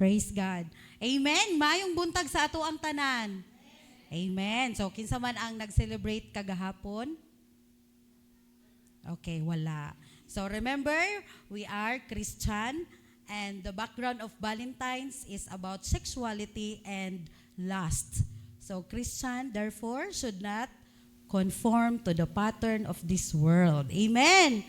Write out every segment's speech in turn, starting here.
Praise God. Amen. Mayong buntag sa ato ang tanan. Amen. So, kinsa man ang nag-celebrate kagahapon? Okay, wala. So, remember, we are Christian and the background of Valentine's is about sexuality and lust. So, Christian, therefore, should not conform to the pattern of this world. Amen.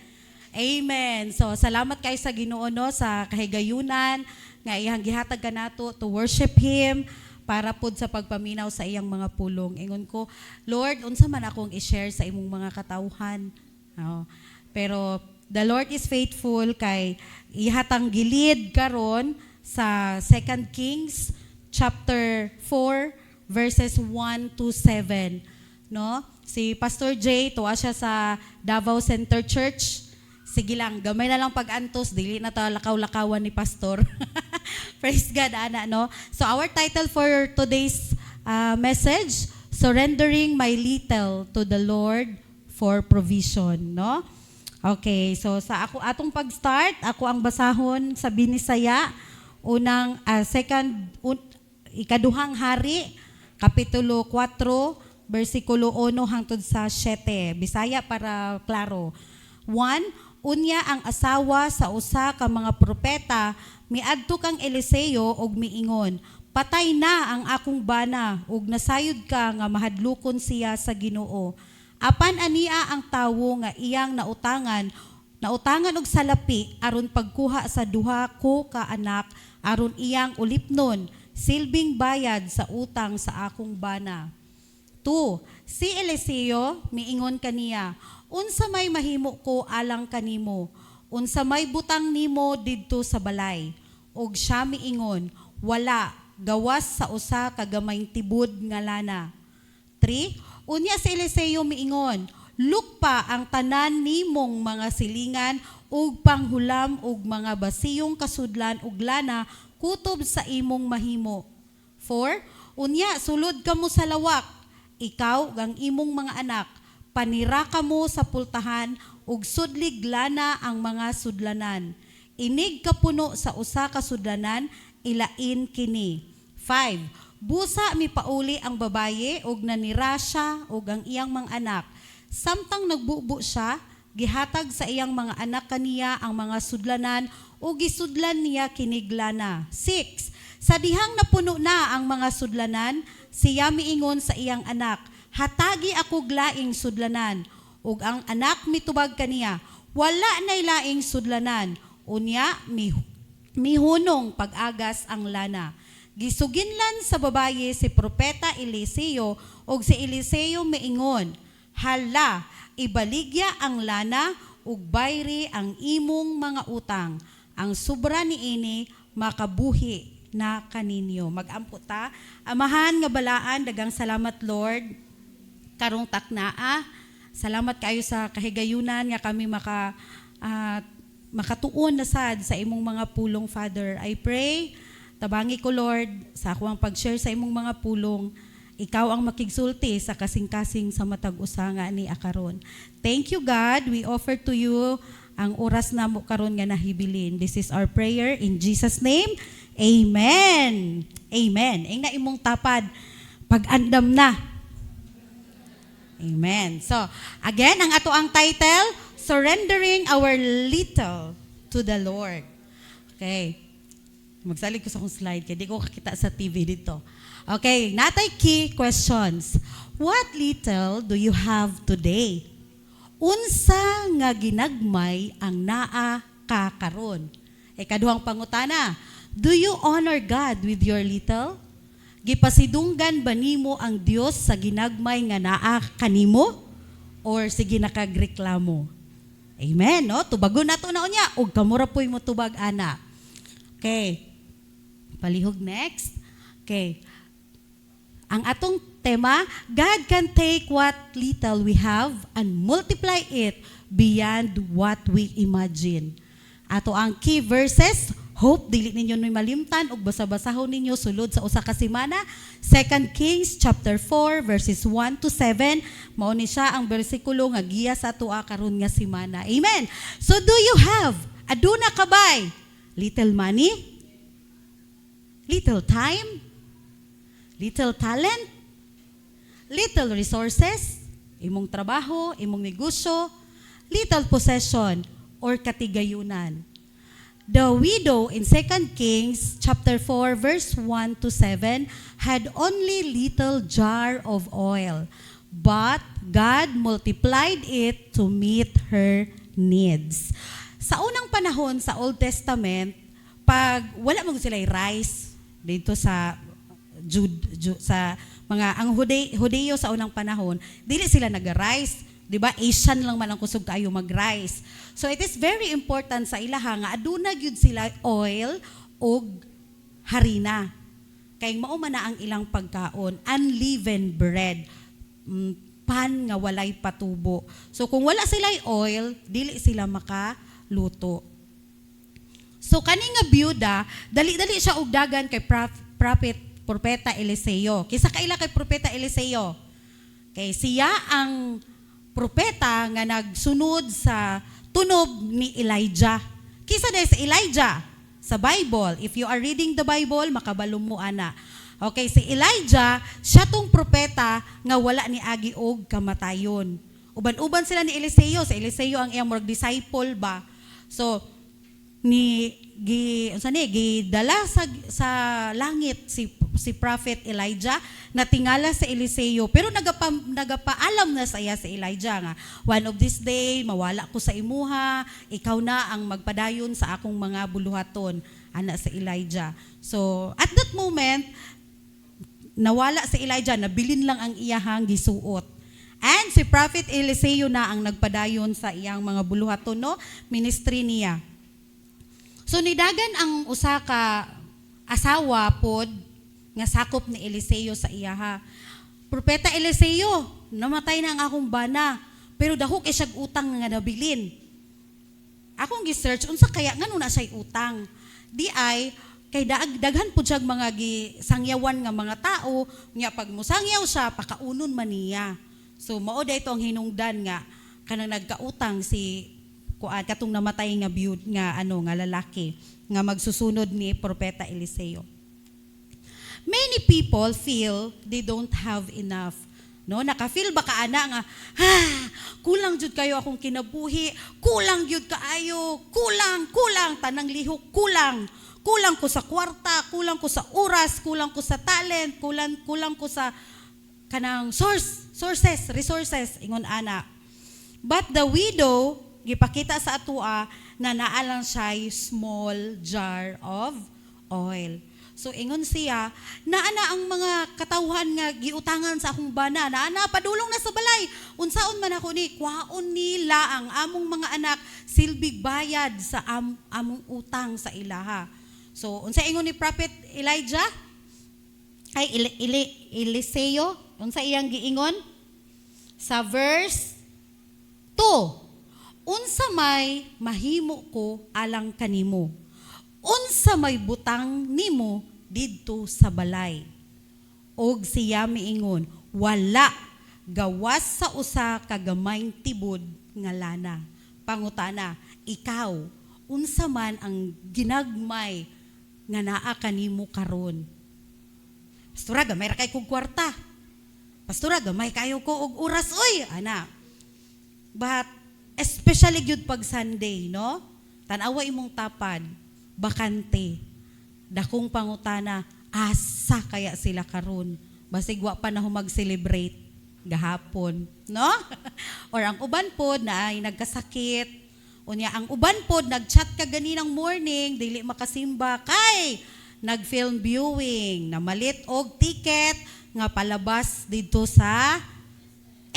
Amen. So, salamat kayo sa Ginoo no, sa kahigayunan nga iyang gihatag kanato to worship Him para pud sa pagpaminaw sa iyang mga pulong. Ingon ko, Lord, unsa man akong i-share sa imong mga katawhan. No? Pero the Lord is faithful kay ihatang gilid karon sa 2 Kings chapter 4 verses 1 to 7. No? Si Pastor Jay, tuwa siya sa Davao Center Church. Sige lang, gamay na lang pag-antos, dili na ta lakaw-lakawan ni Pastor. Praise God, ana, no? So our title for today's message, Surrendering My Little to the Lord for Provision, no? Okay, so sa atong pag-start, ako ang basahon sa Binisaya, unang ikaduhang hari, kapitulo 4, versikulo 1 hangtod sa 7. Bisaya para klaro. 1, unya ang asawa sa usa ka mga propeta miadto kang Eliseo og miingon, patay na ang akong bana ug nasayod ka nga mahadlokon siya sa Ginoo. Apan ania ang tawo nga iyang nautangan og salapi aron pagkuha sa duha ko ka anak aron iyang ulipnon silbing bayad sa utang sa akong bana. 2. Si Eliseo miingon kaniya, unsa may mahimo ko alang kanimo? Unsa may butang nimo didto sa balay? Og siya miingon, wala, gawas sa usa ka gamayng tibod nga lana. 3. Unya si Eliseo miingon, lukpa ang tanan nimong mga silingan ug panghulam ug mga basiyong kasudlan ug lana kutob sa imong mahimo. 4. Unya sulod kamo sa lawak, ikaw ang imong mga anak, panira kamo sa pultahan ug sudlig lana ang mga sudlanan. Inig kapuno sa usa ka sudlanan, ilain kini. 5. Busa mipauli ang babaye ug nanira siya ug ang iyang mga anak. Samtang nagbubo siya, gihatag sa iyang mga anak kaniya ang mga sudlanan ug gisudlan niya kinig lana. 6. Sa dihang napuno na ang mga sudlanan, siya miingon sa iyang anak, hatagi ako glaing sudlanan. Ug ang anak mitubag kaniya, wala nay laing sudlanan. Unya, mihunong pag-agas ang lana. Gisuginlan sa babaye si propeta Eliseo, ug si Eliseo miingon, hala, ibaligya ang lana, ug bayri ang imong mga utang. Ang sobra niini makabuhi na kaninyo. Mag-ampo ta. Amahan nga balaan, dagang salamat Lord. Karong taknaa. Salamat kayo sa kahigayunan nga kami makatuon na sad sa imong mga pulong, Father. I pray, tabangi ko Lord, sa ako ang pag-share sa imong mga pulong, ikaw ang makigsulti sa kasing-kasing sa matag usa nga ni akaron. Thank you God. We offer to you ang oras na mo karon nga nahibilin. This is our prayer in Jesus' name. Amen. Amen. Ing na imong tapad pag-andam na. Amen. So, again, ang ato ang title, Surrendering Our Little to the Lord. Okay. Magsalig ko sa akong slide kaya di ko kakita sa TV dito. Okay, natay key questions. What little do you have today? Unsa nga ginagmay ang naa ka karon? Ikaduhang pangutana, do you honor God with your little? Gipasidunggan ba nimo ang Dios sa ginagmay nga naa kanimo? Or sige nakagreklamo? Amen, no? Tubagon nato na unya, ug kamura po'y mo tubag ana. Okay. Palihog next. Okay. Ang atong tema, God can take what little we have and multiply it beyond what we imagine. Ato ang key verses, hope dili ninyo noy malimtan ug basa-basahon ninyo sulod sa usa ka semana. 2 Kings chapter 4 verses 1 to 7 mao ni siya ang bersikulo nga giya sa atoa karon nga semana. Amen. So do you have aduna kabay little money? Little time, little talent, little resources, imong trabaho, imong negosyo, little possession, or katigayunan. The widow in 2 Kings chapter 4 verse 1 to 7 had only little jar of oil, but God multiplied it to meet her needs. Sa unang panahon sa Old Testament, pag wala mo sila rice dito sa sa mga ang Hudeo sa unang panahon, dili sila nag-rice, 'di ba? Asian lang man ang kusog kaayo mag-rice. So it is very important sa ilaha nga aduna gyud sila oil og harina. Kay mao man na ang ilang pagkaon, unleavened bread, pan nga walay patubo. So kung wala sila oil, dili sila makaluto. So kani nga byuda, dali-dali siya og dagan kay propeta Eliseo. Kisa kaila kay propeta Eliseo. Kay siya ang propeta nga nagsunod sa tunob ni Elijah. Kisa dahil sa Elijah sa Bible. If you are reading the Bible, makabalom mo ana. Okay, si Elijah, siya tong propeta nga wala ni agi og kamatayon. Uban-uban sila ni Eliseo. Sa Eliseo ang iyang murag disciple ba. So gidala sa langit si prophet Elijah na tingala sa Eliseo, pero nagapaalam na sa iya si Elijah nga, one of this day mawala ko sa imuha, ikaw na ang magpadayon sa akong mga buluhaton, ana sa Elijah. So at that moment nawala si Elijah, nabilin lang ang iyahang gisuot. And si prophet Eliseo na ang nagpadayon sa iyang mga buluhaton, no, ministry niya. So nidagan ang usa ka asawa pod nga sakop ni Eliseo sa iyaha. Propeta Eliseo, namatay na ang akong bana, pero dako kay siyag utang nga nabilin. Akong gi-search unsa kaya ngano na siya utang. Di ay kay daghan pud siyag mga gisangyawan nga mga tao, nya pag musangyaw siya pakaunon man niya. So mao dayto ang hinungdan nga kanang nagkautang si katong namatay nga nga lalaki nga magsusunod ni propeta Eliseo. Many people feel they don't have enough. No, naka-feel ba ka ana nga kulang jud kayo akong kinabuhi, kulang jud kaayo, kulang tanang lihok, kulang ko sa kwarta, kulang ko sa oras, kulang ko sa talent, kulang ko sa kanang resources ingon ana. But the widow gipakita sa atua na naalang siya small jar of oil. So ingon siya, naana ang mga katawhan nga giutangan sa akong bana, naana padulong na sa balay. Unsaon man ako ni, kwaon nila ang among mga anak silbig bayad sa among utang sa ilaha. So unsa ingon ni prophet Elijah? Ay Eliseo, unsa iyang giingon? Sa verse 2. Unsa may mahimo ko alang kanimo, unsa may butang nimo didto sa balay. Og siya miingon, wala, gawas sa usa ka gamayng tibod nga lana. Pangutana, ikaw unsa man ang ginagmay nga naa kanimo karon? Pastora, gamay ra kay kog kwarta. Pastora, gamay kayo ko og oras oy, ana. But especially gyud pag Sunday, no? Tan-awa imong tapad, bakante. Dakong pangutana, asa kaya sila karon? Basig wa pa na mag-celebrate gahapon, no? Or ang uban pod na ay nagkasakit. Unya ang uban pod nag-chat ka ganinang morning, dili makasimba kay nag-film viewing, namalit og ticket nga palabas dito sa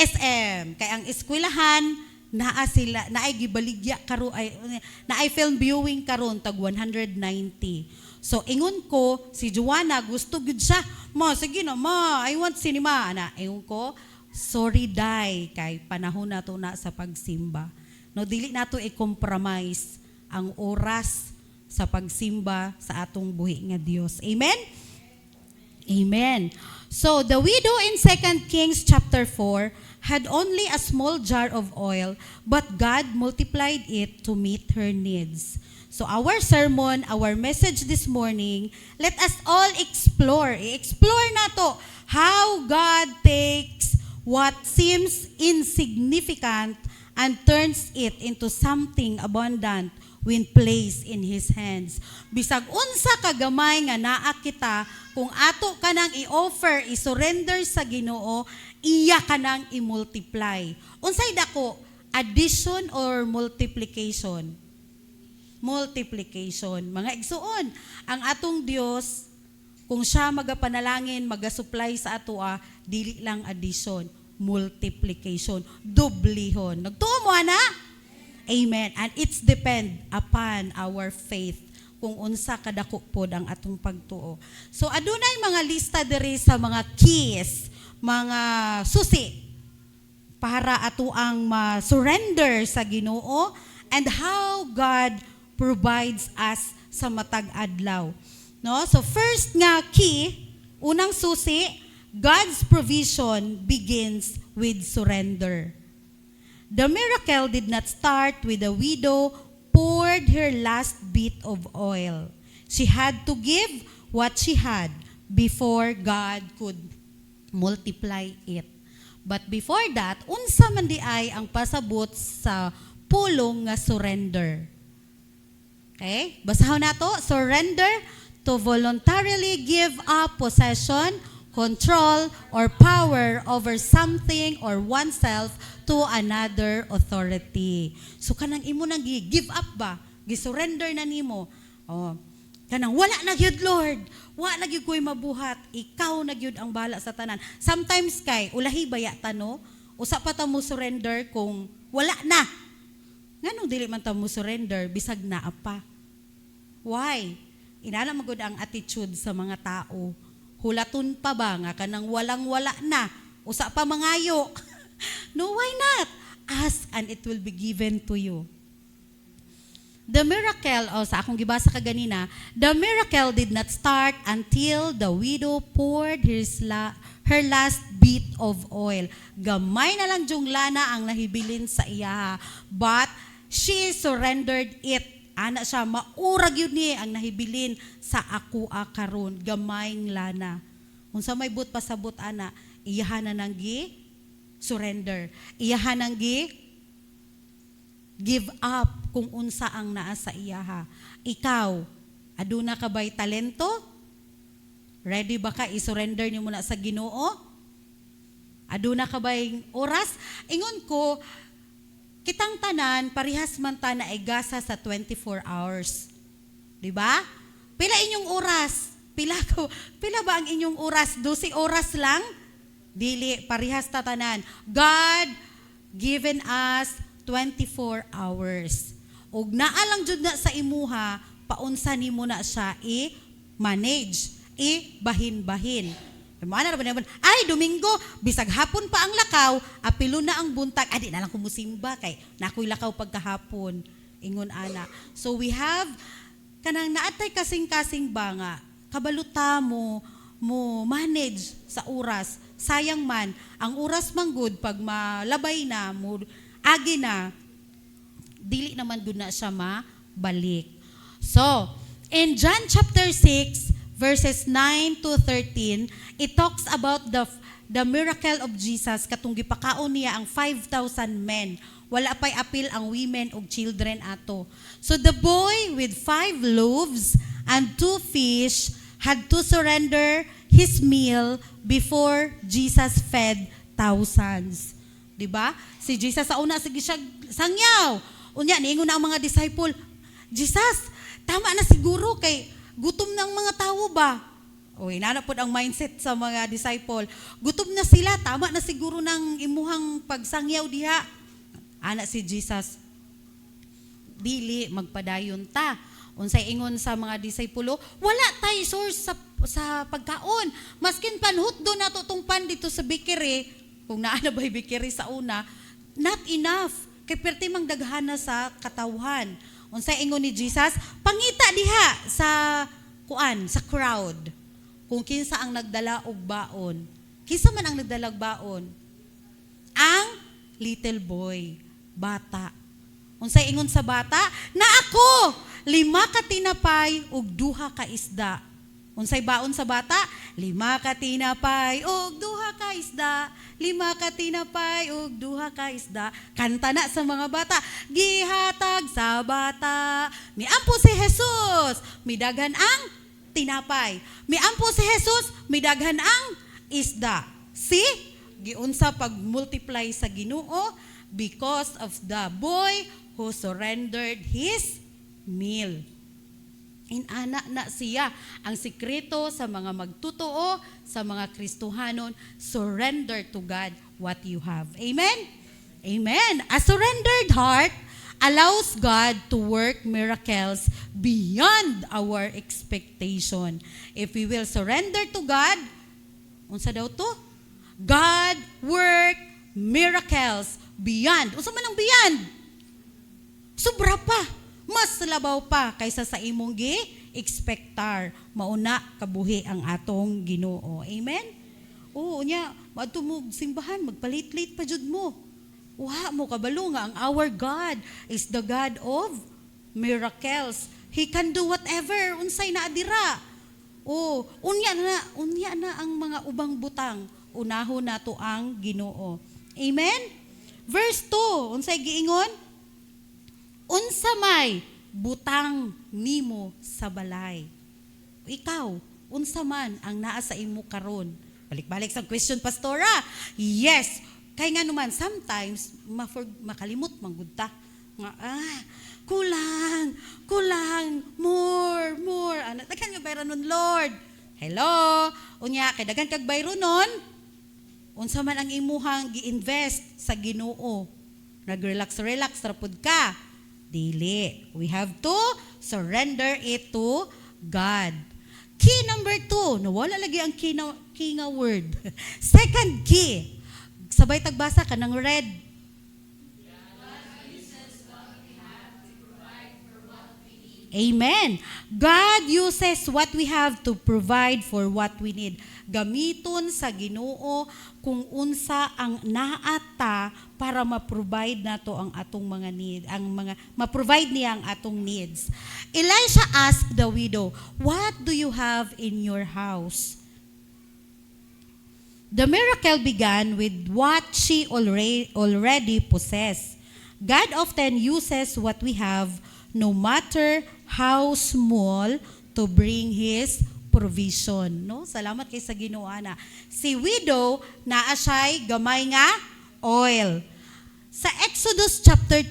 SM. Kay ang eskwelahan naay gibaligya karon ay naay film viewing karon tag 190. So ingon ko si Joanna gusto gyud siya, ma sige na ma, I want cinema ana. Ingon ko, sorry day kay panahon nato na sa pagsimba. No dili nato i-compromise ang oras sa pagsimba sa atong buhi nga Dios. Amen. Amen. So the widow in 2 Kings chapter 4 had only a small jar of oil, but God multiplied it to meet her needs. So our sermon, our message this morning, let us all explore. I-explore na to how God takes what seems insignificant and turns it into something abundant when placed in His hands. Bisag unsa kagamay nga naa kita, kung ato ka nang i-offer, i-surrender sa Ginoo, iya ka nang i-multiply. Unsay dako? Addition or multiplication? Multiplication. Mga igsuon, ang atong Dios, kung siya magapanalangin, magasupply sa ato, dili lang addition, multiplication, dublihon. Nagtuo mo na? Amen. And it's depend upon our faith kung unsa kadako pod ang atong pagtuo. So adunay mga lista diri sa mga keys, mga susi para ato ang ma-surrender sa Ginoo and how God provides us sa matag adlaw. No? So first nga key, unang susi, God's provision begins with surrender. The miracle did not start with the widow poured her last bit of oil. She had to give what she had before God could multiply it. But before that, unsa man di ay ang pasabot sa pulong nga surrender. Okay? Basahon na to. Surrender to voluntarily give up possession, control, or power over something or oneself to another authority. So kanang imo nang give up ba? Gi-surrender na nimo. Oh. Kanang wala na gyud Lord. Wa na gyud ko'y mabuhat. Ikaw na gyud ang bahala sa tanan. Sometimes kay ulahi baya tano, usa pa ta mo surrender kung wala na. Nganong dili man ta mo surrender bisag naa pa. Why? Inana magud ang attitude sa mga tao. Hulaton pa ba nga kanang walang-wala na? Usa pa mangayo. No, why not? Ask and it will be given to you. The miracle, sa akong gibasa kaganina, the miracle did not start until the widow poured her last bit of oil. Gamay na lang jung lana ang nahibilin sa iya, but she surrendered it. Ana siya, maurag yun ni ang nahibilin sa ako karon, gamayng lana. Unsa may but pasabot ana, iyahan na nang surrender. Iyahan nang give up kung unsa ang naa sa iyaha. Ikaw, aduna ka ba'y talento? Ready ba ka i-surrender niyo muna sa Ginoo? Aduna ka ba'y oras? Ingon ko, kitang tanan, parihas man ta na ay gasa sa 24 hours. Diba? Pila inyong oras? Pila ba ang inyong oras? 12 oras lang? Dili, parihas ta tanan. God given us 24 hours. Og naa lang jud na sa imuha, paunsa nimo na siya i-manage, i-bahin-bahin. Ay, Domingo, bisag hapon pa ang lakaw, apilo na ang buntag. Adi na lang kumusimba kay nakoy lakaw pagkahapon. Ingon ana. So we have kanang naatay kasing-kasing ba nga, kabaluta mo manage sa oras. Sayang man, ang oras manggod pag malabay na, mo agi na, dili naman gud na siya mabalik. So, in John chapter 6, verses 9 to 13, it talks about the miracle of Jesus katong gipakaon niya ang 5,000 men. Wala pa'y apil ang women ug children ato. So the boy with 5 loaves and 2 fish had to surrender his meal before Jesus fed thousands. Diba? Si Jesus sa una sige siya sangyaw. Unya niingon na ang mga disciple, Jesus, tama na siguro kay gutom ng mga tao ba? O inana po ang mindset sa mga disciple. Gutom na sila, tama na siguro ng imuhang pagsangyaw diha. Ana si Jesus, dili magpadayon ta. Unsay ingon sa mga disipulo, wala tay source sa pagkaon. Maskin panhut do nato tong pan dito sa bakery, kung naa na ba'y bakery sa una, not enough. Kay perti mang daghana sa katawhan. Unsay ingon ni Jesus, pangita diha sa sa crowd. kung kinsa ang nagdala og baon. Kinsa man ang nagdala og baon? Ang little boy, bata. Unsay ingon sa bata? Na ako 5 ka tinapay ug 2 ka isda. Unsay baon sa bata? 5 ka tinapay ug 2 ka isda. 5 ka tinapay ug 2 ka isda. Kanta na sa mga bata. Gihatag sa bata. Miampo si Jesus, midaghan ang tinapay. Miampo si Jesus, midaghan ang isda. See? Giunsa pag-multiply sa Ginoo because of the boy who surrendered his meal. Inana na siya ang sikreto sa mga magtotoo, sa mga Kristohanon, surrender to God what you have. Amen? Amen. A surrendered heart allows God to work miracles beyond our expectation. If we will surrender to God, unsa daw to? God work miracles beyond. Unsa man ang beyond? Sobra pa. Mas labaw pa kaysa sa imong gi-expectar. Mauna kabuhi ang atong Ginoo. Amen? Oo, nya, maadto mo simbahan, magpalit-lit pa jud mo. Wa mo kabalo nga ang our God is the God of miracles. He can do whatever unsay naa dira. Oh, unya na ang mga ubang butang. Unahon nato ang Ginoo. Amen? Verse 2, unsay giingon? Unsa may butang nimo sa balay. Ikaw, unsa man ang naa sa imo karon? Balik-balik sa question, Pastora. Yes, kay nga naman sometimes makalimot manggud ta. Nga kulang, more. Ano daghan nga bayro nun, Lord? Hello. Unya kay daghan kag bayro nun. Unsa man ang imuhang gi-invest sa Ginoo? Nag-relax ra pud ka. Dili. We have to surrender it to God. Key number 2. Nawala lagi ang key nga word. Second key. Sabay tagbasa ka ng red. Amen. God uses what we have to provide for what we need. Gamiton sa Ginoo kung unsa ang naata para ma-provide nato ang atong mga need, ma-provide niya ang atong needs. Elisha asked the widow, "What do you have in your house?" The miracle began with what she already possessed. God often uses what we have, no matter how small, to bring His provision. No? Salamat kay sa Ginoo ana. Si widow, naa siya'y gamay nga oil. Sa Exodus chapter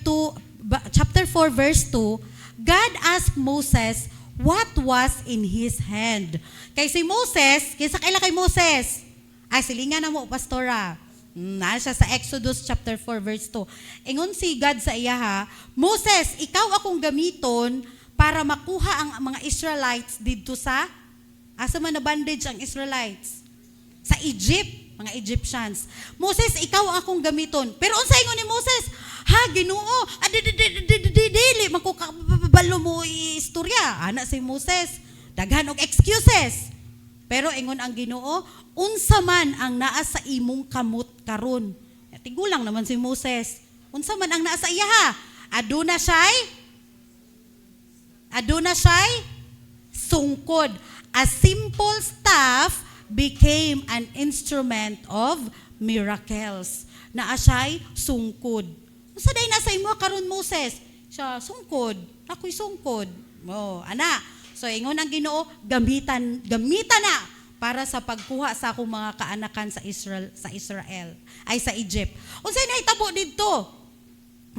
4 verse 2, God asked Moses what was in his hand. Kay si Moses, kaysa kaila kay Moses? Ay, silingan na mo, Pastora. Naa siya sa Exodus chapter 4 verse 2. Ingon si God sa iya ha, Moses, ikaw akong gamiton para makuha ang mga Israelites dito sa, asa man na bandage ang Israelites? Sa Egypt, mga Egyptians. Moses, ikaw akong gamiton. Pero unsa ingon ni Moses? Ha, Ginoo, dili makukabalo mo istorya. Ana si Moses, daghan og excuses. Pero ingon ang Ginoo, unsa man ang naa sa imong kamot karon. Tigulang naman si Moses. Unsa man ang naa sa iya ha? Aduna siya'y sungkod. A simple staff became an instrument of miracles. Naa siya'y sungkod. Unsa day nasa imo karon Moses? Siya sungkod. Ako'y sungkod. Oh, ana. So ingon ang Ginoo, gamitan na para sa pagkuha sa akong mga kaanakan sa Israel, ay sa Egypt. Unsay nahitabo didto?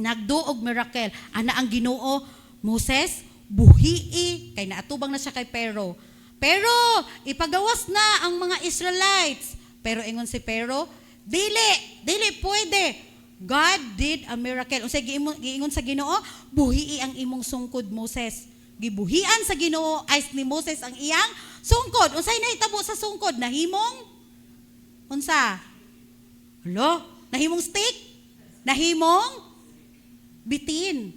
Nagduog miracle. Ana ang Ginoo, Moses, buhii kay naatubang na siya kay Pero. Pero ipagawas na ang mga Israelites. Pero ingon si Pero, dili pwede. God did a miracle. Unsay giingon sa Ginoo, buhii ang imong sungkod Moses. Gibuhian sa Ginoo ay ni Moses ang iyang sungkod. Unsay nahitabo sa sungkod? Nahimong unsa? Hello? Nahimong stick? Nahimong bitin.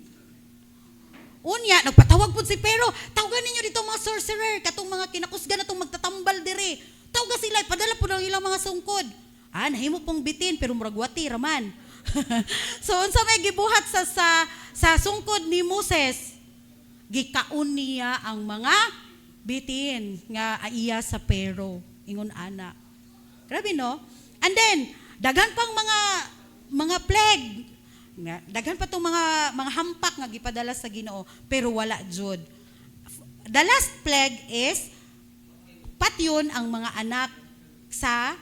Unya, nagpatawag po si Pero, tawagan ninyo dito mga sorcerer, katong mga kinakusgan na itong magtatambal dire. Tawagan sila, padala po ng ilang mga sungkod. Nahimo pong bitin, pero muragwati raman. So, unsa may gibuhat sa sungkod ni Moses, gikaon niya ang mga bitin nga aiya sa Pero, ingon ana. Grabe no? And then, daghan pang mga plague. Daghan pa tong mga hampak nga gipadala sa Ginoo, pero wala jud. The last plague is patyon ang mga anak sa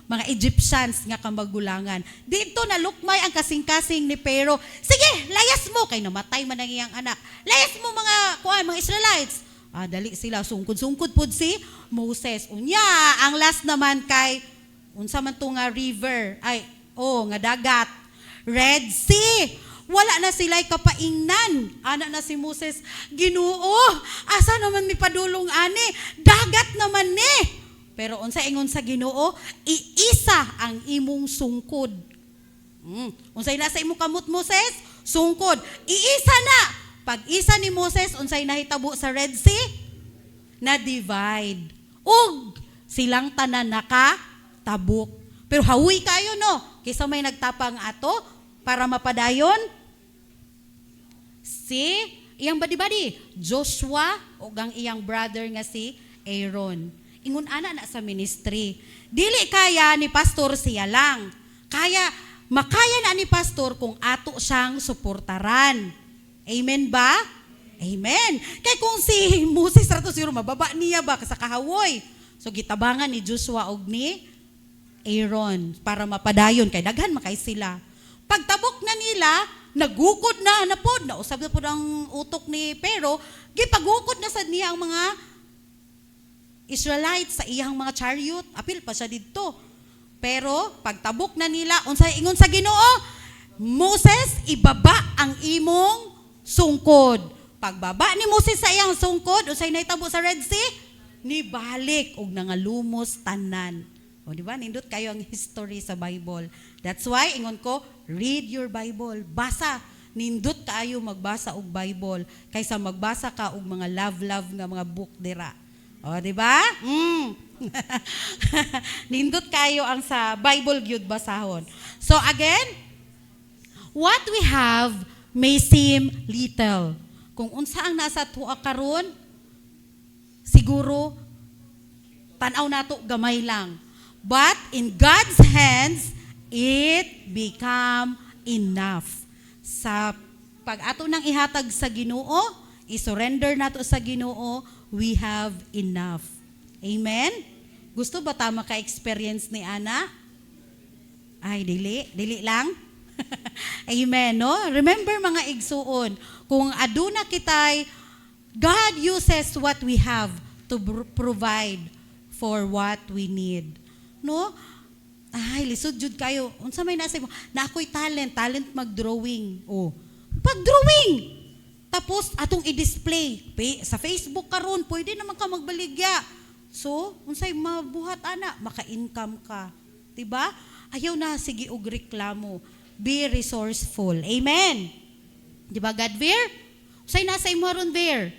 mga Egyptians nga kamagulangan. Dito na lukmay ang kasing-kasing ni Pero. Sige, layas mo kay namatay man ang iyang anak. Layas mo mga Israelites. Dali sila sungkod-sungkod pud si Moses. Unya, ang last naman kay unsa man to nga river, nga dagat, Red Sea. Wala na sila'y kapaingnan. Ana na si Moses, Ginoo, asa naman mi padulong ani? Dagat naman ni. Pero unsa ingon sa Ginoo, iisa ang imong sungkod. Unsay nasa imong kamot, Moses? Sungkod. Iisa na. Pag isa ni Moses, unsay nahitabo sa Red Sea? Na-divide. Ug silang tanan nakatabok. Pero hawi kayo, no? Kaysa may nagtapang ato para mapadayon. Si iyang badi-badi, Joshua o ang iyang brother nga si Aaron. Ingon ana na sa ministry. Dili kaya ni pastor siya lang. Makaya na ni pastor kung ato siyang suportaran. Amen ba? Amen. Kaya kung si Moses rato siguro mababa niya ba sa kahawoy. So gitabangan ni Joshua og ni Aaron para mapadayon kay daghan makay sila. Pagtabok na nila, nagukod na pod, nausab na pod ang utok ni Pero, gipagukod na sad niya ang mga Israelites sa iyang mga chariot. Apil pa siya didto. Pero pagtabok na nila, unsay ingon sa Ginoo? Moses, ibaba ang imong sungkod. Pagbaba ni Moses sa iyang sungkod, unsay nahitabo sa Red Sea? Nibalik og nangalumos tanan. O di ba? Nindot kayo ang history sa Bible. That's why ingon ko, read your Bible. Basa. Nindot kayo magbasa og Bible kaysa magbasa ka og mga love nga mga book dira. O di ba? Nindot kayo ang sa Bible gyud basahon. So again, what we have may seem little. Kung unsa ang nasa tuwa karon, siguro tanaw nato gamay lang. But in God's hands, it become enough. Sa pag-ato nang ihatag sa Ginoo, i-surrender nato sa Ginoo, we have enough. Amen? Gusto ba ta maka-experience ni Ana? Ay, dili lang. Amen, no? Remember mga igsuon, kung aduna kitay, God uses what we have to provide for what we need. No? Ay, lisod jud kayo. Unsa may nasa mo? Na ako'y talent mag-drawing. Pag-drawing! Tapos, atong i-display. Sa Facebook karon pwede naman ka magbaligya. So, unsay mabuhat ana, maka-income ka. Diba? Ayaw na, sige og reklamo. Be resourceful. Amen. Diba, God Bear? Unsay nasa imo ron, Bear?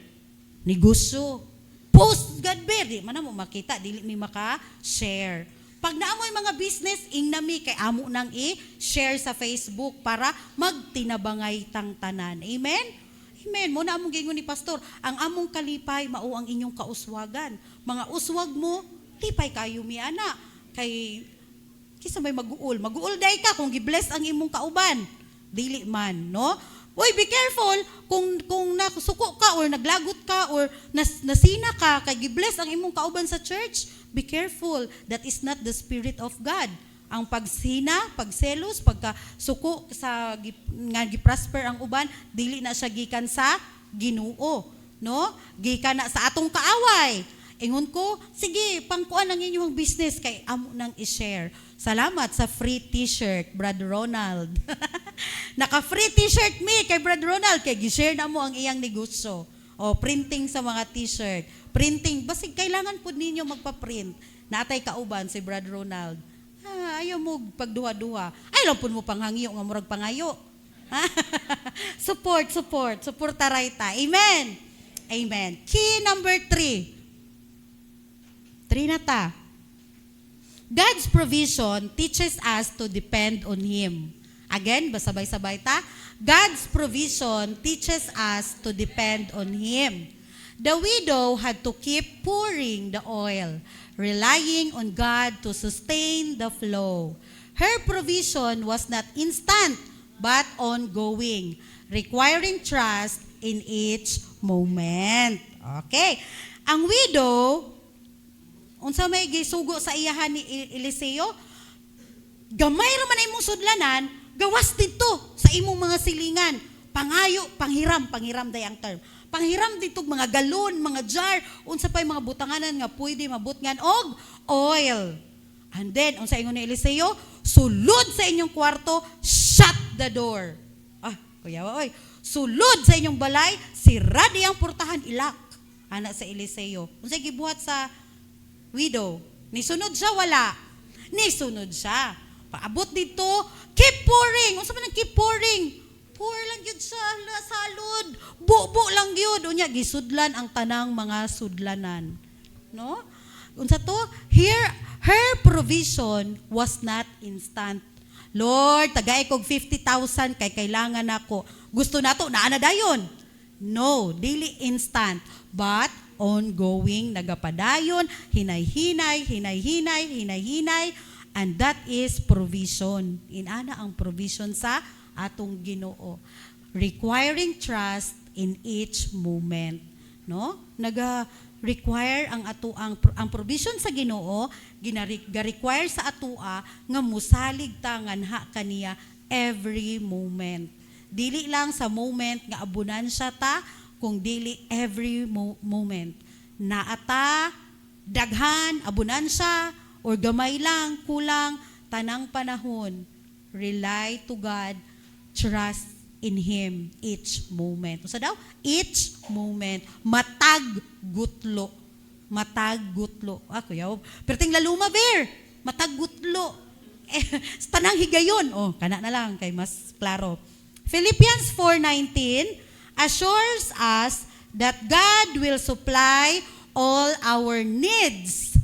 Negosyo. Post, God Bear. Di man mo makita, dili mi maka-share. Pag naamoy mga business, ingnami kay amo nang i-share sa Facebook para magtinabangay tang tanan. Amen? Amen. Muna among gingon ni pastor, ang among kalipay mao ang inyong kauswagan. Mga uswag mo, lipay kayo mi ana. Kisa may mag-uul day ka kung gi-bless ang imong kauban. Dili man, no? Uy, be careful kung nasuko ka or naglagot ka or nasina ka kay gi-bless ang imong kauban sa church. Be careful. That is not the Spirit of God. Ang pagsina, pagselos, pagkasuko sa nga gi-prosper ang uban, dili na siya gikan sa Ginoo, no? Gikan na sa atong kaaway. Ingon ko, sige, pangkuan ang inyong business kay amo nang i-share. Salamat sa free t-shirt, Brother Ronald. Naka-free t-shirt mi kay Brother Ronald kay gi-share na mo ang iyang negosyo. O printing sa mga t-shirt. Printing, basig kailangan po ninyo magpa-print. Natay kauban si Brother Ronald. Ayaw mo pagduha-duha. Ay lang po mo panghangiyo nga murag pangayo. Support tarayta. Amen. Amen. Key number 3. 3 na ta. God's provision teaches us to depend on Him. Again, basabay-sabay ta. God's provision teaches us to depend on Him. The widow had to keep pouring the oil, relying on God to sustain the flow. Her provision was not instant, but ongoing, requiring trust in each moment. Okay. Ang widow, unsa may gisugo sa iyahan ni Eliseo, gamay ra man imong sudlanan, gawas dito sa imong mga silingan. Pangayo, panghiram day ang term. Panghiram dito mga galon, mga jar, unsa pay mga butanganan nga pwede mabutngan og oil. And then, unsa ingon ni Eliseo, sulod sa inyong kwarto, shut the door. Kuya, oy, sulod sa inyong balay, sira diyang portahan, ilak. Ana sa Eliseo. Unsa gibuhat sa widow? Nisunod siya, wala. Nisunod siya. Paabot dito, keep pouring. Unsa man ang keep pouring? Pour lang yun sa salud. Bubo lang yun. Unya, gisudlan ang tanang mga sudlanan. No? Unsa to? Her provision was not instant. Lord, tagay kog 50,000 kay kailangan ako. Gusto nato, naana dayon. No, dili instant. But ongoing, nagapadayon, hinay-hinay, and that is provision. Inana ang provision sa atong Ginoo, requiring trust in each moment, no? Naga-require ang provision sa Ginoo, gina-require sa atoa nga musalig ta nganha kaniya every moment. Dili lang sa moment nga abunansya ta, kung dili every moment. Naata, daghan, abunansya, or gamay lang, kulang, tanang panahon. Rely to God, trust in Him each moment. So daw, each moment, matag gutlo. Kuya, pero ting laluma, Bear, matag gutlo. Tanang higayon. Kana na lang, kay mas klaro. Philippians 4:19 assures us that God will supply all our needs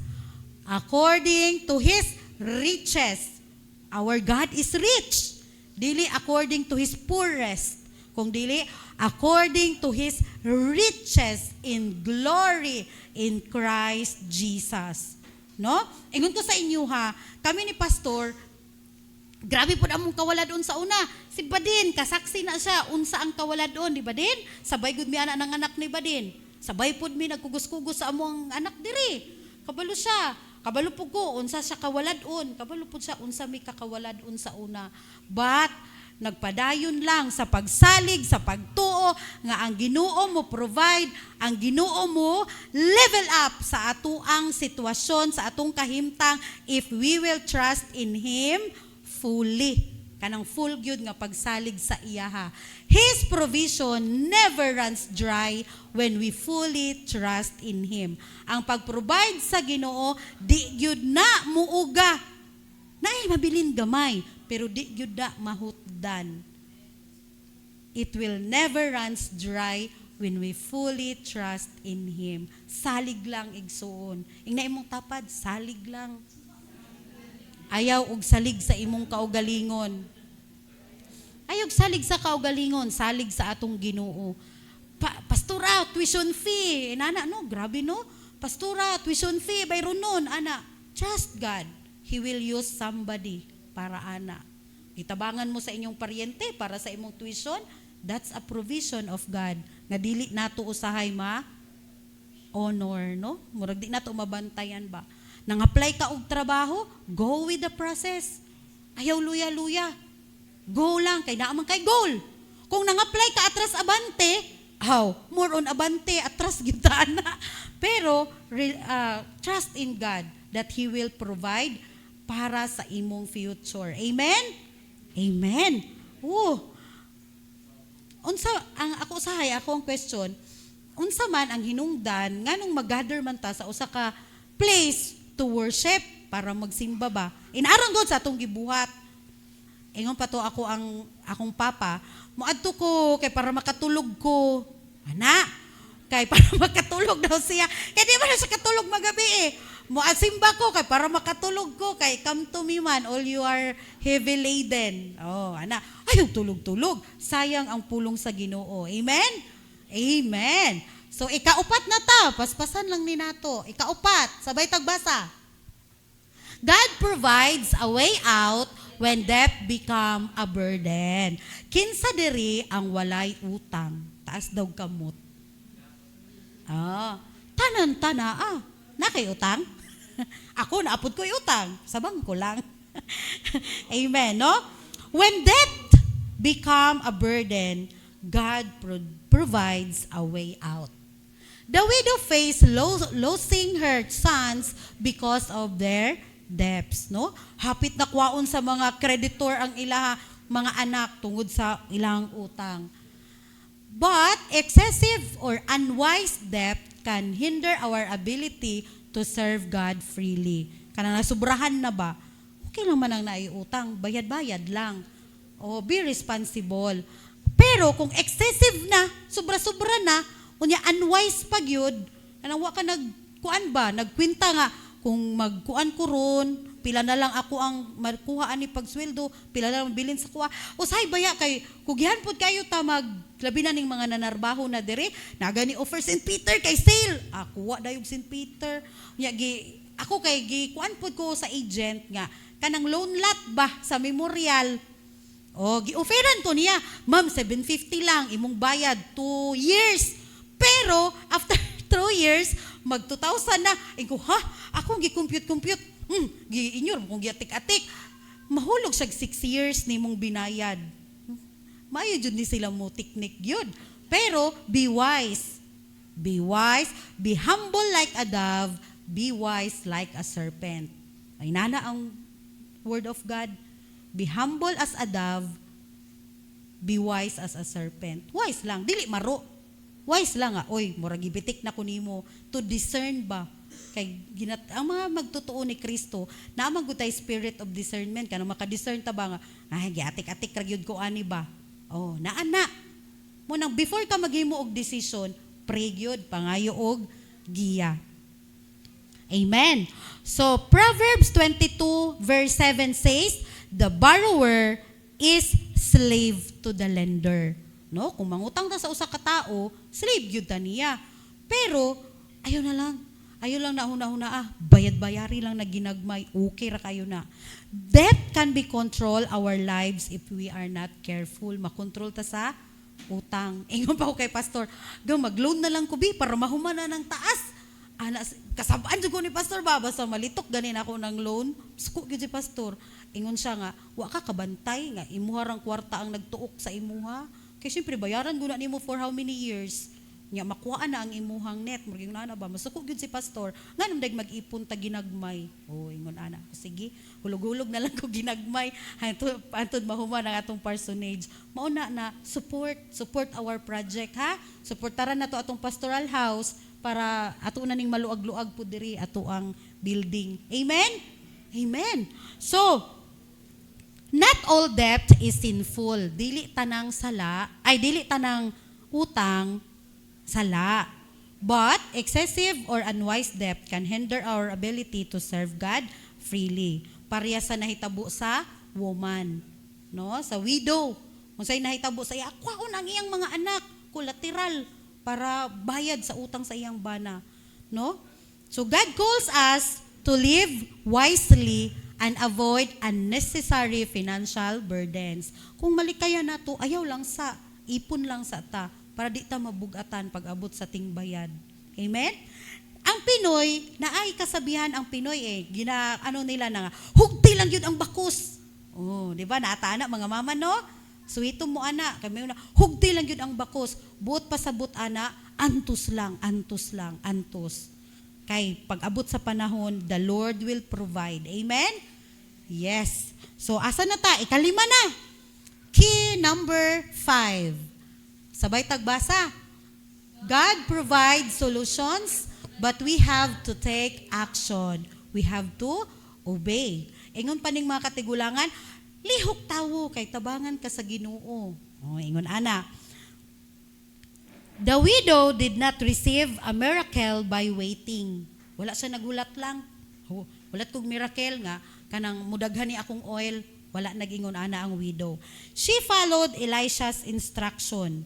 according to His riches. Our God is rich. Dili according to His poorest, kung dili according to His riches in glory in Christ Jesus. No? Ingon ko sa inyo ha, kami ni Pastor, grabe po among kawaladon sa una. Si Badin, kasaksi na siya, unsa ang kawaladon, di Badin? Sabay gud mi ana ng anak ni Badin. Sabay pod mi nagkugos-kugos sa among anak diri. Kabalo siya. Kabalo po ko, unsa siya kawaladon. Kabalo po siya, unsa mi kakawaladon sa una. But, nagpadayon lang sa pagsalig, sa pagtuo, nga ang Ginoo mo provide, ang Ginoo mo level up sa atuang sitwasyon, sa atong kahimtang, if we will trust in Him fully. Kanang full gyud nga pagsalig sa iyaha. His provision never runs dry when we fully trust in Him. Ang pag-provide sa Ginoo, di gyud na muuga. Naay mabilin gamay, pero di gyud na mahutdan. It will never runs dry when we fully trust in Him. Salig lang igsuon. Ingna imong tapad, salig lang. Ayaw og salig sa imong kaugalingon. Ayaw salig sa kaugalingon, salig sa atong Ginoo. Pastora, tuition fee. Nana, no, grabe no. Pastora, tuition fee, bayron nun. Ana, trust God. He will use somebody para ana. Itabangan mo sa inyong paryente para sa imong tuition. That's a provision of God. Nga dili nato usahay honor, no? Murag di nato mabantayan ba? Nang-apply ka og trabaho, go with the process. Ayaw luya-luya. Go lang, kay naaman kay goal. Kung nang-apply ka atras abante, more on abante, atras kita na. Pero, trust in God that He will provide para sa imong future. Amen? Amen. Unsa, ako ang question, unsa man ang hinungdan, nganong mag-gather man ta sa usa ka place to worship, para magsimba ba? Inaron God sa atong gibuhat. Ingon pa to akong papa, moadto ko kay para makatulog ko. Ana, kay para makatulog daw siya. Kaya di ba na siya katulog magabi eh. Muasimba ko kay para makatulog ko kay come to me man all you are heavy laden. Oh, ana, ayaw tulog-tulog. Sayang ang pulong sa Ginoo. Amen? Amen. So ikaupat na ta, paspasan lang ni nato. Ikaupat, sabay tagbasa. God provides a way out when debt become a burden. Kinsa diri ang walay utang? Taas daw kamot. Tanan-tana na kay utang? Ako naapod ko utang, sabang ko lang. Amen, no? When debt become a burden, God provides a way out. The widow faced losing her sons because of their debts, no? Hapit na kwaon sa mga creditor ang ilang mga anak tungod sa ilang utang. But excessive or unwise debt can hinder our ability to serve God freely. Kanang nasubrahan na ba? Okay lang man ang naiutang, bayad-bayad lang. O be responsible. Pero kung excessive na, sobra-sobra na, unya unwise pag yun, anong wa ka nagkuan ba? Nagkwinta nga, kung magkuan ko ron, pila na lang ako ang magkuha ani pagsweldo, pila na lang bilin sa kuha. Usay baya kay kugihan pod kayo ta maglabi na ning mga nanarbaho na dire, naga ni offer St. Peter kay sale. Ako wa dayog St. Peter. Nya gi ako kay gi kuan pod ko sa agent nga kanang loan lot ba sa memorial. O gi-offeran to niya, ma'am 750 lang imong bayad 2 years. Pero after 2 years mag 2,000 na. Ko, ha? Akong gi-compute. Gi-inyor kung gi-atik-atik. Mahulog siya 6 years ni mong binayad. Maayo jud ni sila mo teknik yun. Pero be wise. Be wise. Be humble like a dove. Be wise like a serpent. Ay nana ang word of God. Be humble as a dove. Be wise as a serpent. Wise lang. Dili maro. Wise lang nga, oy, murag gibitik na ko nimo to discern ba kay ang mga magtotoo ni Kristo na magutay spirit of discernment kanang maka-discern ta ba nga ay giatik-atik ra gyud ko ani ba. Oh, naa mo nang before ka maghimo og decision, pray gyud pangayo og giya. Amen. So Proverbs 22 verse 7 says, the borrower is slave to the lender. No, kung mangutang ta sa usa ka tao, slave gyud ta niya. Pero ayaw lang na huna-huna bayad-bayari lang na ginagmay, okay ra kayo na. Debt can be control our lives if we are not careful. Makontrol ta sa utang. Ingon pa ko kay pastor, mag-loan na lang ko bi para mahuman na ng taas. Kasabaan jud ko ni pastor ba basta malitok ganin ako ng loan. Suko gyud si pastor. Ingon siya nga, wa ka kabantay nga imuha rang kwarta ang nagtuok sa imuha. Kaya siyempre, bayaran guna nimo for how many years? Nga, makuha na ang imuhang net. Mariging na ba? Masukog yun si pastor. Nga nung dag mag-ipon ta ginagmay. O, ingon ana. Sige, hulog-hulog na lang ko ginagmay. Antod mahuman ang atong parsonage. Mauna na, support our project, ha? Supportaran na to atong pastoral house para ato na ning maluag-luag po diri ato ang building. Amen? Amen. So, not all debt is sinful. Dili tanang utang sala. But excessive or unwise debt can hinder our ability to serve God freely. Pareha sa nahitabo sa woman, no? Sa widow. Kung sa'y nahitabo sa iya, akwaon ang iyang mga anak, collateral para bayad sa utang sa iyang bana, no? So God calls us to live wisely and avoid unnecessary financial burdens. Kung malikaya na to, ayaw lang sa, ipon lang sa ta, para di ta mabugatan pag abot sa tingbayad. Amen? Ang Pinoy, naay kasabihan ang Pinoy nila na nga, hugti lang yun ang bakos. Oh, di ba? Naatana mga mama, no? Suwito mo ana, kami na, hugti lang yun ang bakos. Buot pa sa buot ana, antos lang. Kay pag abot sa panahon, the Lord will provide. Amen? Yes. So, asa na ta? Ikalima na. Key number 5. Sabay tagbasa. God provides solutions, but we have to take action. We have to obey. Ingon pa ning mga katigulangan, Lihok tawo kay tabangan ka sa Ginoo. Ingon ana. The widow did not receive a miracle by waiting. Wala siya nagulat lang. Wala kong miracle nga, kanang mudaghan ni akong oil, wala nagingon ana ang widow. She followed Elisha's instruction.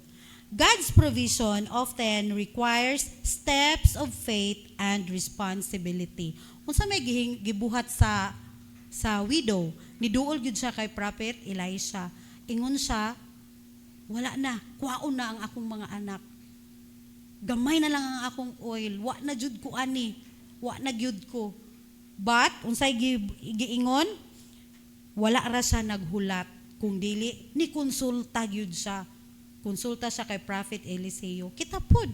God's provision often requires steps of faith and responsibility. Unsa may gibuhat sa widow, niduol gyud siya kay prophet Elisha. Ingon siya, wala na, kuhaon na ang akong mga anak. Gamay na lang ang akong oil, wa na jud ko ani, wa na gyud ko. But unsay giingon? Wala ra siya naghulat, kung dili ni konsulta gyud siya. Konsulta siya kay prophet Eliseo. Kita pod.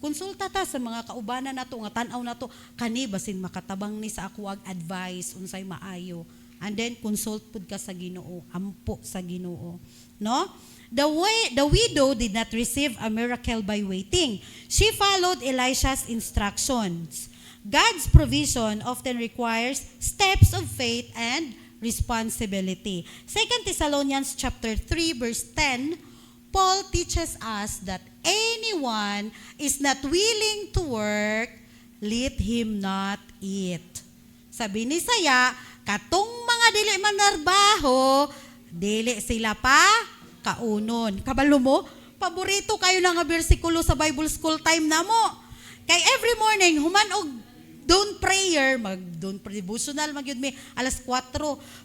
Konsulta ta sa mga kaubanan nato nga tan-aw nato kani basin makatabang ni sa ako ag advice unsay maayo. And then consult pud ka sa Ginoo, ampo sa Ginoo. No? The widow did not receive a miracle by waiting. She followed Elisha's instructions. God's provision often requires steps of faith and responsibility. 2 Thessalonians chapter 3 verse 10, Paul teaches us that anyone is not willing to work, let him not eat. Sabi ni Saya, katong mga dili manarbaho, dili sila pa kaunon. Kabalo mo, paborito kayo na nga bersikulo sa Bible school time na mo. Kay every morning, human og dawn prayer, dawn devotional, magyud mi, alas 4.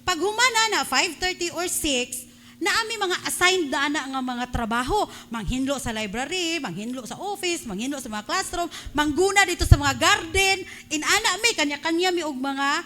Pag humana na, 5:30 or 6, naami mga assigned na ana nga mga trabaho, manghinlo sa library, manghinlo sa office, manghinlo sa mga classroom, mangguna dito sa mga garden, inana mi kanya-kanya mi og mga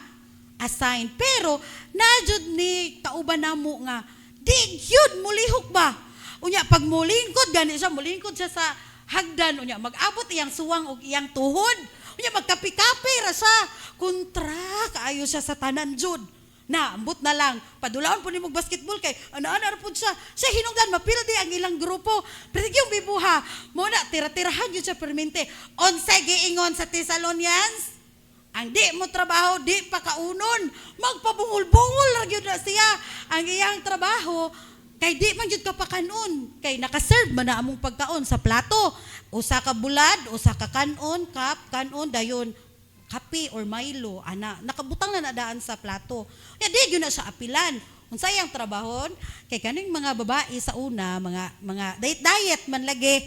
assigned. Pero najud ni kauban namo nga di gyud mulihok ba? Unya pag mulingkod gani siya, mulingkod siya sa hagdan, unya mag-abot iyang suwang og iyang tuhod. Unya magkapi-kapi ra siya. Kontra kaayo siya sa tanan jud. Na, ambot na lang. Padulaon po ni mong basketball kay ana-ana po siya. Siya hinungdan, mapildi ang ilang grupo. Pero yung bibuha, muna, tira-tirahan yun siya permente. Onsay giingon sa Thessalonians, ang di mo trabaho, di pa kaunon. Magpabungol-bungol lang yun na siya. Ang iyang trabaho, kay di man yun ka pa kanon. Kay nakaserve man na among pagkaon sa plato. Usa ka bulad, usa ka kanon, cup, kanon, dayon. Kape or Milo, ana, nakabutang na nadaan sa plato. Ya di gyud na siya apilan. Unsay ang trabahon? Kay kaning mga babae sa una, mga diet man lagi.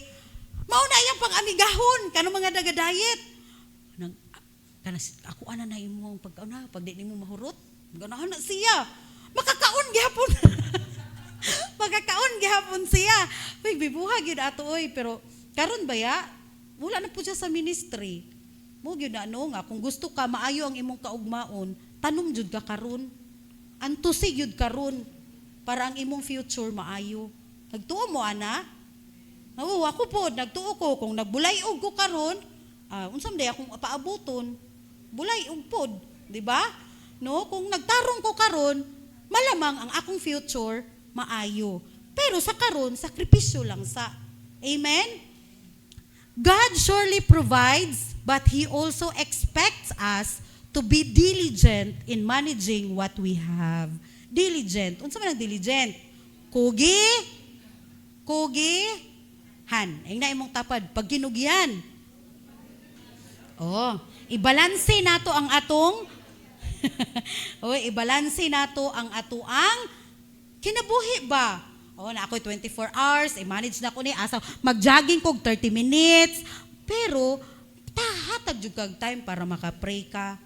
Mao na yang pang-amigahon kanang mga daga-diet. Nang ako ana na imong pagkauna, pag di nimo mahurot, ganahan na siya. Makakaon gihapon. Makakaon gihapon siya. Uy, bibuha gyud ato oy, pero karon baya wala na po siya sa ministry. Mo gyud na nga kung gusto ka maayo ang imong kaugmaon, tanom jud ka karon. Antusig jud karon para ang imong future maayo. Nagtuo mo ana? Oo, ako po nagtuo ko kung nagbulay-og ko karon, unsam day akong paabuton? Bulay-og pod, di ba? No, kung nagtarong ko karon, malamang ang akong future maayo. Pero sa karon, sakripisyo lang sa. Amen? God surely provides, but He also expects us to be diligent in managing what we have. Diligent. Unsa man ang diligent? Han. Ay na imong tapad. Pag ginugihan. Ibalanse nato ang atong ibalanse nato ang atoang kinabuhi ba? Na ako'y 24 hours, i-manage na ko ni asa mag-jogging kog 30 minutes. Pero hatag jud kag time para maka-pray ka.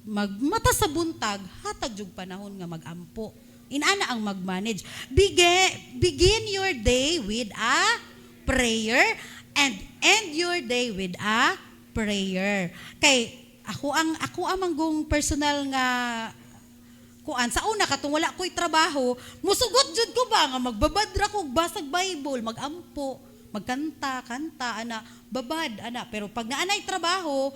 Magmata sa buntag, hatag jud panahon nga magampo. Inana ang mag-manage. Begin your day with a prayer and end your day with a prayer. Kay ako ang manggong personal nga kuan sa una katong wala ko'y trabaho, musugot jud ko ba nga magbabadra ko basag Bible, magampo, magkanta, ana, babad, ana. Pero pag naanay trabaho,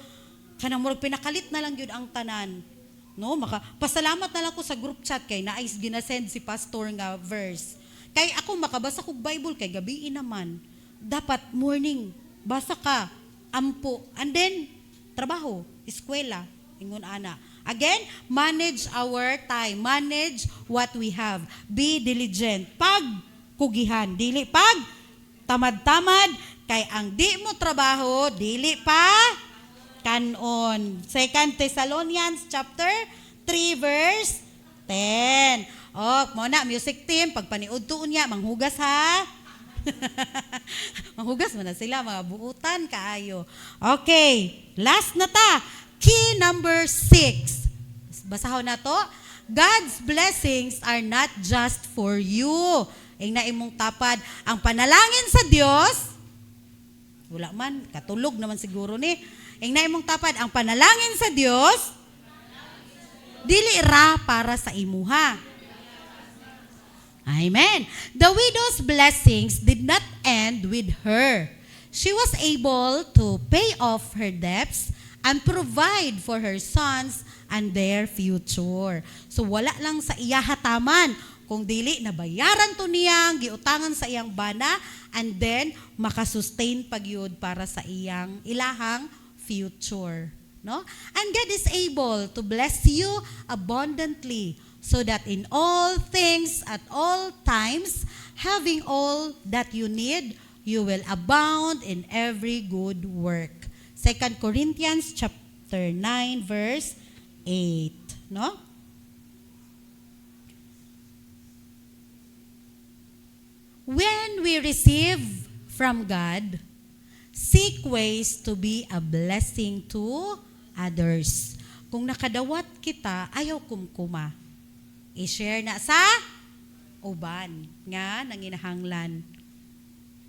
kanang murag pinakalit na lang yun ang tanan. No, pasalamat na lang ko sa group chat kay naayos ginasend si pastor nga verse. Kay ako makabasa kog Bible kay gabi naman. Dapat morning basa ka, ampo, and then trabaho, eskwela, ingon ana. Again, manage our time. Manage what we have. Be diligent. Pag kugihan, dili pag tamad-tamad, kay ang di mo trabaho, dili pa kanon. 2 Thessalonians chapter 3 verse 10. Mo na music team, pagpaniud tuon niya, manghugas ha. Manghugas mo na sila, mga buutan kaayo. Okay, last na ta. Key number 6. Basahon na to. God's blessings are not just for you. Ing na imong tapad. Ang panalangin sa Dios, wala man, katulog naman siguro ni. Ing na imong tapad, ang panalangin sa Dios, dili ra para sa imuha. Amen. The widow's blessings did not end with her. She was able to pay off her debts and provide for her sons and their future. So wala lang sa iya hataman, kung dili nabayaran to niyang giutangan sa iyang bana, and then makasustain pagyud para sa iyang ilahang future, no? And God is able to bless you abundantly, so that in all things at all times, having all that you need, you will abound in every good work. 2 Corinthians chapter 9 verse 8, no? When we receive from God, seek ways to be a blessing to others. Kung nakadawat kita, ayaw kumkuma. I-share na sa uban nga nanginahanglan.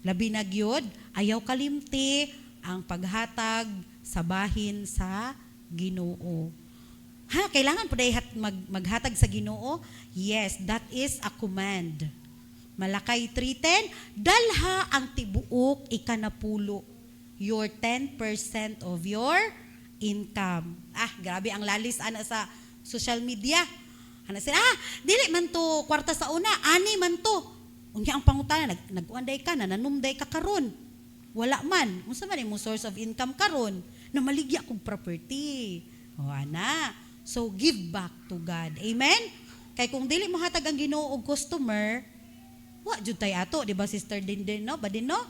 Labi na gyud, ayaw kalimti ang paghatag sa bahin sa Ginoo. Ha, kailangan po dahil maghatag sa Ginoo? Yes, that is a command. Malakay 3:10, dalha ang tibuok ikanapulo, your 10% of your income. Grabe ang lalis ana sa social media. Ana sila, dili man to kwarta sa una, ani man to. Unya ang pangutana, nag-uanday ka na, nanumday ka karon. Wala man. Unsa man imong source of income karon? Na maligya kog property. Ana. So give back to God. Amen? Kay kung dili mo hatag ang Ginoo og customer, wa jud tay ato, di ba Sister Dindin, no? Badin, no?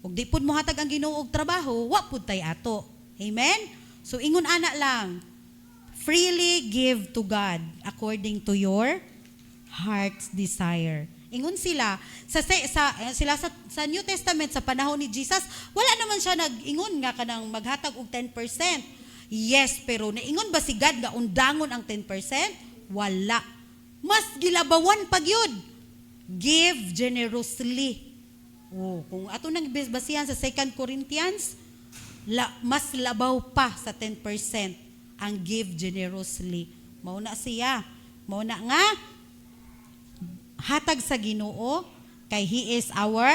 Kung di pud mo hatag ang Ginoo og trabaho, wa pud tay ato. Amen? So ingon ana lang, freely give to God according to your heart's desire. Ingon sila sa New Testament sa panahon ni Jesus, wala naman siya nag-ingon nga kanang maghatag og 10%. Yes, pero naingon ba si God nga undangon ang 10%? Wala. Mas gilabawan pag yun. Give generously. Kung ato nang basihan sa 2 Corinthians, mas labaw pa sa 10% ang give generously. Mauna siya. Mauna nga, hatag sa Ginoo, kay He is our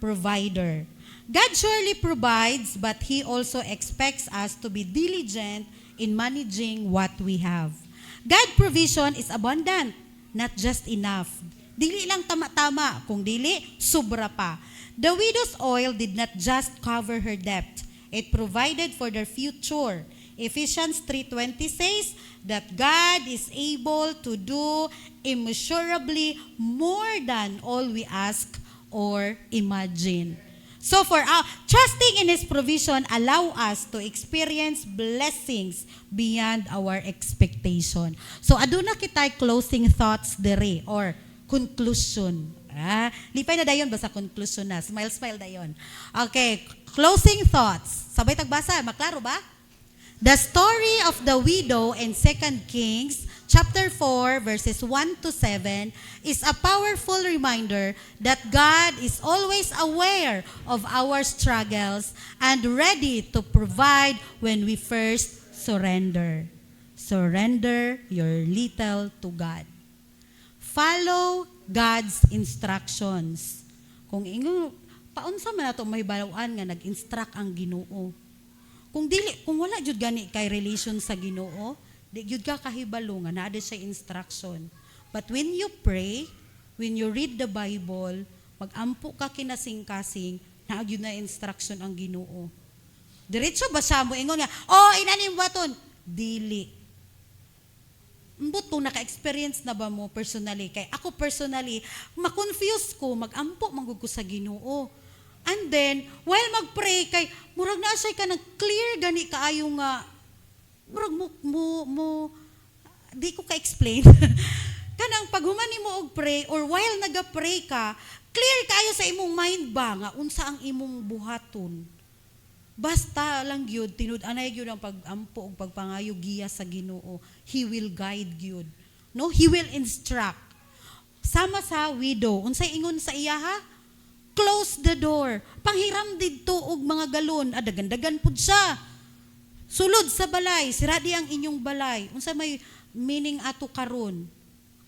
provider. God surely provides, but He also expects us to be diligent in managing what we have. God's provision is abundant, not just enough. Dili lang tama-tama, kung dili, sobra pa. The widow's oil did not just cover her debt. It provided for their future. Ephesians 3:20 says that God is able to do immeasurably more than all we ask or imagine. So for trusting in His provision allow us to experience blessings beyond our expectation. So aduna kitay closing thoughts dere or conclusion. Lipay na dayon basta conclusion na. Smile dayon. Okay, closing thoughts. Sabay tagbasa, maklaro ba? The story of the widow in 2 Kings chapter 4 verses 1 to 7 is a powerful reminder that God is always aware of our struggles and ready to provide when we first surrender. Surrender your little to God. Follow God's instructions. Kung paunsa man nato may balawan nga nag-instruct ang Ginoo. Kung wala jud gani kay relation sa Ginoo, di jud ka kahibalo nga naa siya instruction. But when you pray, when you read the Bible, mag-ampo ka kinasing-kasing, naa jud na instruction ang Ginoo. Diretso ba siya mo ingon nga, inanim baton. Dili. Mbot kung naka-experience na ba mo personally, kay ako personally, ma-confuse ko, mag-ampo, manggug ko sa Ginoo. And then, while mag-pray, kay, murag na siya ka nag-clear gani kaayo nga, murag di ko ka-explain. Kanang paghumani mo og pray, or while naga-pray ka, clear kayo sa imong mind ba, nga unsa ang imong buhaton. Basta lang gyud tinud-anay gyud ang pag-ampo ug pagpangayo giya sa Ginoo. He will guide gyud. No, he will instruct. Sama sa widow, unsay ingon sa iya ha? Close the door. Panghiram didto og mga galon, dagan-dagan pud siya. Sulod sa balay, sira di ang inyong balay. Unsa may meaning ato karon?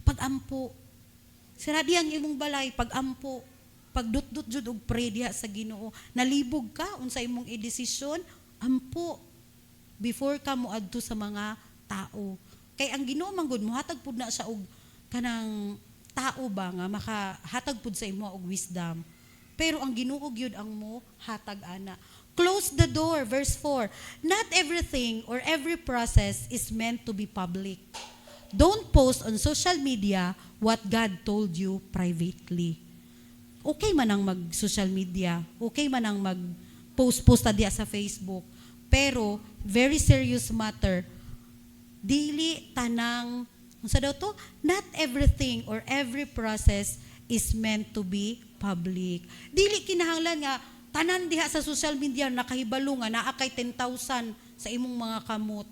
Pag-ampo. Sira di ang imong balay, pag-ampo. Pagdut-dut jud og pray diha sa Ginoo, nalibog ka unsa imong i-desisyon, ampo before ka moadto sa mga tao. Kay ang Ginoo man gud mohatag pud na siya og kanang tao ba nga makahatag pud sa imo og wisdom. Pero ang Ginoo gyud ang mo hatag ana. Close the door, verse 4. Not everything or every process is meant to be public. Don't post on social media what God told you privately. Okay man ang mag-social media, okay man ang mag-post diya sa Facebook, pero very serious matter, dili tanang, unsa daw to? Not everything or every process is meant to be public. Dili kinahanglan nga, tanan diha sa social media, nakahibalo nga, naa kay 10,000 sa imong mga kamot.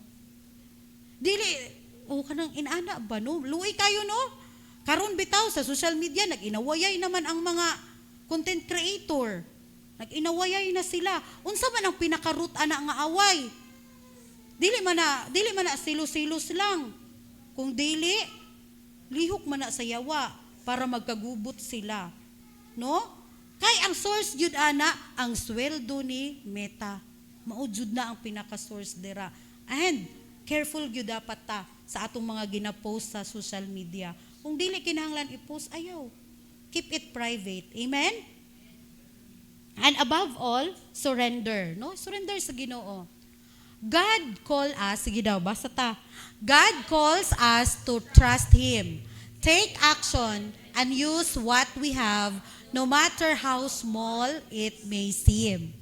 Dili, kanang inaana ba, no? Luoy kayo, no? Karon bitaw sa social media, nag-inawayay naman ang mga content creator. Nag-inawayay na sila. Unsa man ang pinaka-root ana nga away? Dili man na silos-silos lang. Kung dili, lihok man na sa yawa para magkagubot sila. No? Kay ang source jud ana, ang sweldo ni Meta. Mao jud na ang pinaka-source dira. And careful gyud dapat ta sa atong mga gina-post sa social media. Kung dili kinahanglan i-post, ayaw. Keep it private. Amen? And above all, surrender. No? Surrender sa Ginoo. God call us, sige daw, basta ta. God calls us to trust Him. Take action and use what we have, no matter how small it may seem.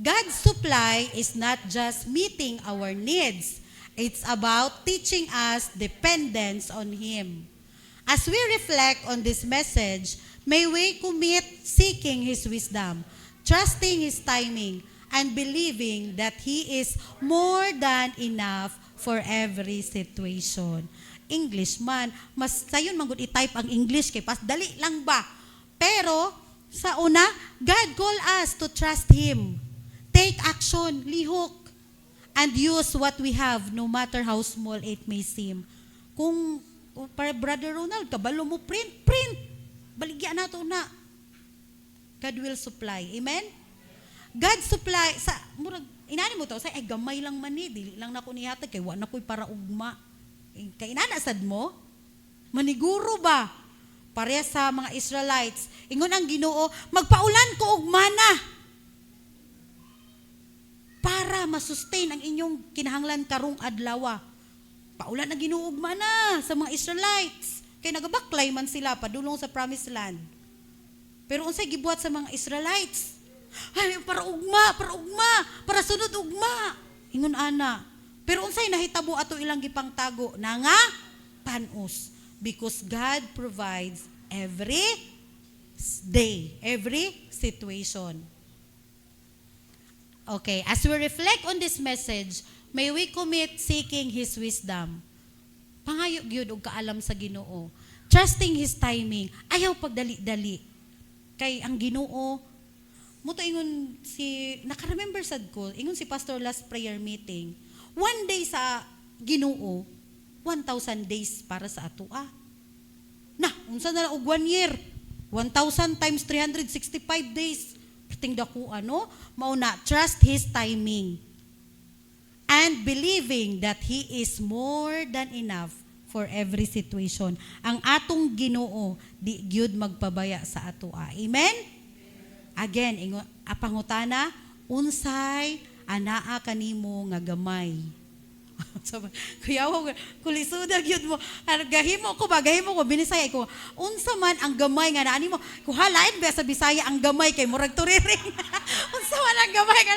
God's supply is not just meeting our needs. It's about teaching us dependence on Him. As we reflect on this message, may we commit seeking His wisdom, trusting His timing, and believing that He is more than enough for every situation. English man, mas sayon manggod i-type ang English kay pas dali lang ba. Pero sa una, God call us to trust Him. Take action, lihok, and use what we have no matter how small it may seem. Kung para Brother Ronald, kabalo mo print. Baligyan na to na. God will supply. Amen? God supply, inani mo to, ay gamay lang man ni, dili lang na ko nihatag, kay wa na ko'y para ugma. Kay inanasad mo, maniguro ba? Pareha sa mga Israelites, ingon ang Ginoo, magpaulan ko og mana para masustain ang inyong kinahanglan karong adlaw. Paulan na Ginoo og mana sa mga Israelites. Kay nagabaklay man sila padulong sa promised land. Pero unsay gibuhat sa mga Israelites? Ay, para ugma, para sunod ugma. Ingon ana. Pero unsay nahitabo ato ilang gipangtago na nga panos, because God provides every day, every situation. Okay, as we reflect on this message, may we commit seeking His wisdom. Pangayo gyud og kaalam sa Ginoo. Trusting His timing. Ayaw pagdali-dali. Kay ang Ginoo, muto ingon naka-remember sad ko, ingon si Pastor last prayer meeting, one day sa Ginoo, 1,000 days para sa ato. Unsa na og 1 year? 1,000 times 365 days. Ting dako mao na, trust His timing. And believing that He is more than enough for every situation. Ang atong Ginoo di gyud magpabaya sa ato. Amen? Again, pangutana, unsay anaa kanimo nga gamay? Kuyaw, kulisudag yun mo. Gahimo ko, binisaya ko. Unsa man ang gamay nga naani mo. Kuhalain ba sa Bisaya ang gamay kay murag turiring. Unsa man ang gamay nga.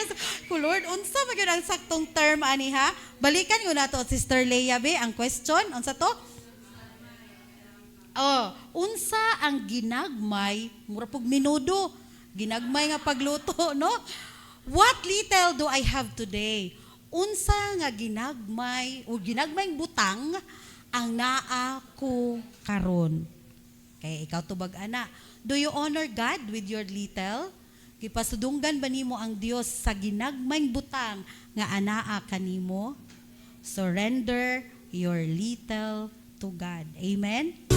Lord, unsa man yun ang saktong term ani ha? Balikan ko na to, Sister Leia be, ang question. Unsa to? Oh, unsa ang ginagmay, mura pug minudo. Ginagmay nga pagluto, no? What little do I have today? Unsa nga ginagmay o ginagmayng butang ang naa ko karon. Kaya ikaw tubag ana, do you honor God with your little? Kipasudunggan ba nimo ang Dios sa ginagmayng butang nga anaa kanimo? Surrender your little to God. Amen.